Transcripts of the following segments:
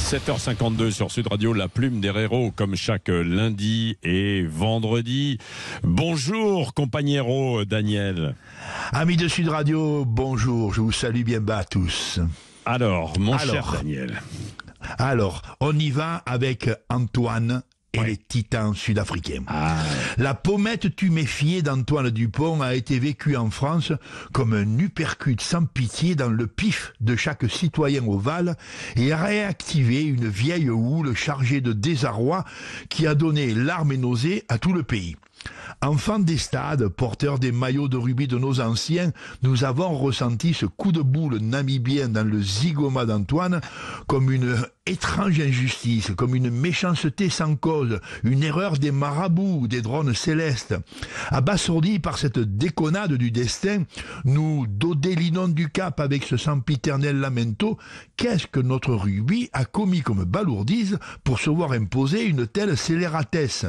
7h52 sur Sud Radio, la plume des héros, comme chaque lundi et vendredi. Bonjour, compagnero Daniel. Amis de Sud Radio, bonjour, je vous salue bien bas tous. Alors, cher Daniel. Alors, on y va avec Antoine et les titans sud-africains. La pommette tuméfiée d'Antoine Dupont a été vécue en France comme un uppercut sans pitié dans le pif de chaque citoyen ovale et a réactivé une vieille houle chargée de désarroi qui a donné larmes et nausées à tout le pays. Enfants des stades, porteurs des maillots de rugby de nos anciens, nous avons ressenti ce coup de boule namibien dans le zygoma d'Antoine comme une étrange injustice, comme une méchanceté sans cause, une erreur des marabouts ou des drones célestes. Abasourdis par cette déconnade du destin, nous dodélinons du Cap avec ce sempiternel lamento. Qu'est-ce que notre rugby a commis comme balourdise pour se voir imposer une telle scélératesse?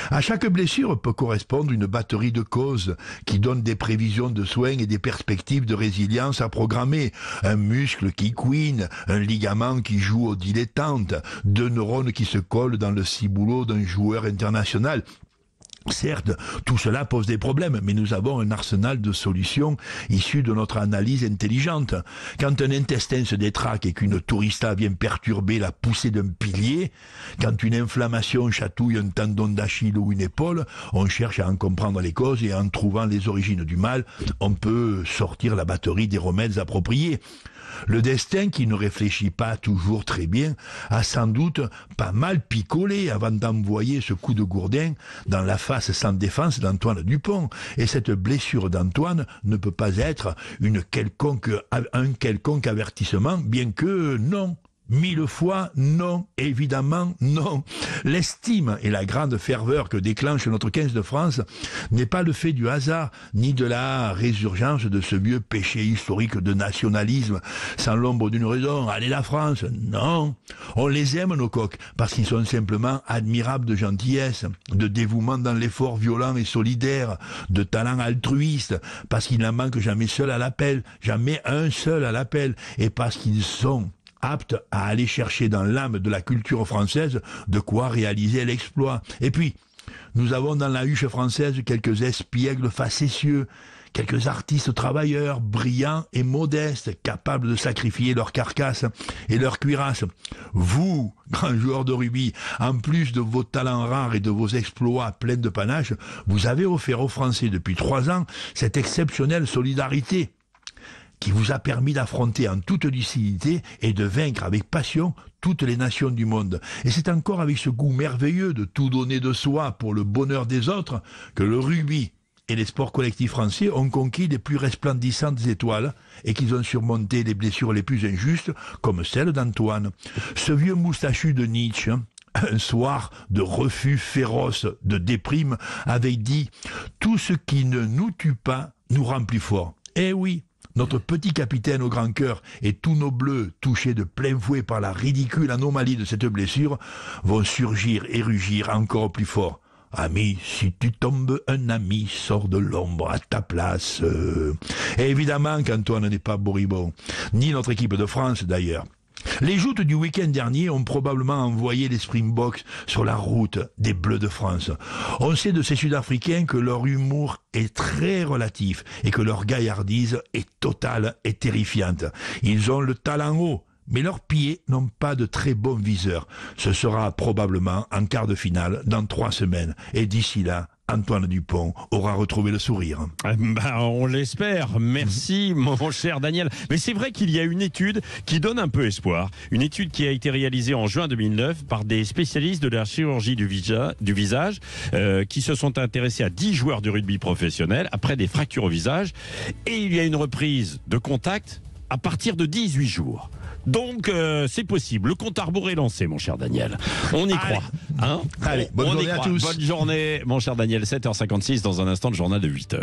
À chaque blessure peut correspondre une batterie de causes qui donnent des prévisions de soins et des perspectives de résilience à programmer. Un muscle qui couine, un ligament qui joue au dilettante, 2 neurones qui se collent dans le ciboulot d'un joueur international. Certes, tout cela pose des problèmes, mais nous avons un arsenal de solutions issues de notre analyse intelligente. Quand un intestin se détraque et qu'une tourista vient perturber la poussée d'un pilier, quand une inflammation chatouille un tendon d'Achille ou une épaule, on cherche à en comprendre les causes et en trouvant les origines du mal, on peut sortir la batterie des remèdes appropriés. Le destin, qui ne réfléchit pas toujours très bien, a sans doute pas mal picolé avant d'envoyer ce coup de gourdin dans la face sans défense d'Antoine Dupont. Et cette blessure d'Antoine ne peut pas être un quelconque avertissement, bien que non. 1000 fois non, évidemment non. L'estime et la grande ferveur que déclenche notre 15 de France n'est pas le fait du hasard, ni de la résurgence de ce vieux péché historique de nationalisme, sans l'ombre d'une raison. Allez la France, non. On les aime nos coqs, parce qu'ils sont simplement admirables de gentillesse, de dévouement dans l'effort violent et solidaire, de talent altruiste, parce qu'ils n'en manquent jamais seul à l'appel, jamais un seul à l'appel, et parce qu'ils sont apte à aller chercher dans l'âme de la culture française de quoi réaliser l'exploit. Et puis, nous avons dans la huche française quelques espiègles facétieux, quelques artistes travailleurs, brillants et modestes, capables de sacrifier leur carcasse et leur cuirasse. Vous, grands joueurs de rugby, en plus de vos talents rares et de vos exploits pleins de panache, vous avez offert aux Français depuis 3 ans cette exceptionnelle solidarité qui vous a permis d'affronter en toute lucidité et de vaincre avec passion toutes les nations du monde. Et c'est encore avec ce goût merveilleux de tout donner de soi pour le bonheur des autres que le rugby et les sports collectifs français ont conquis les plus resplendissantes étoiles et qu'ils ont surmonté les blessures les plus injustes, comme celle d'Antoine. Ce vieux moustachu de Nietzsche, un soir de refus féroce, de déprime, avait dit « Tout ce qui ne nous tue pas nous rend plus forts ». Eh oui, notre petit capitaine au grand cœur et tous nos bleus, touchés de plein fouet par la ridicule anomalie de cette blessure, vont surgir et rugir encore plus fort. Ami, si tu tombes, un ami sort de l'ombre à ta place. Et évidemment qu'Antoine n'est pas moribond, ni notre équipe de France d'ailleurs. Les joutes du week-end dernier ont probablement envoyé les Springboks sur la route des Bleus de France. On sait de ces Sud-Africains que leur humour est très relatif et que leur gaillardise est totale et terrifiante. Ils ont le talent haut, mais leurs pieds n'ont pas de très bons viseurs. Ce sera probablement en quart de finale dans 3 semaines. Et d'ici là, Antoine Dupont aura retrouvé le sourire. On l'espère. Merci, mon cher Daniel. Mais c'est vrai qu'il y a une étude qui donne un peu espoir. Une étude qui a été réalisée en juin 2009 par des spécialistes de la chirurgie du visage qui se sont intéressés à 10 joueurs de rugby professionnels après des fractures au visage. Et il y a une reprise de contact à partir de 18 jours. Donc, c'est possible. Le compte à rebours est lancé, mon cher Daniel. On y croit. Hein? Allez, bonne journée à tous. Bonne journée, mon cher Daniel. 7h56, dans un instant, le journal de 8h.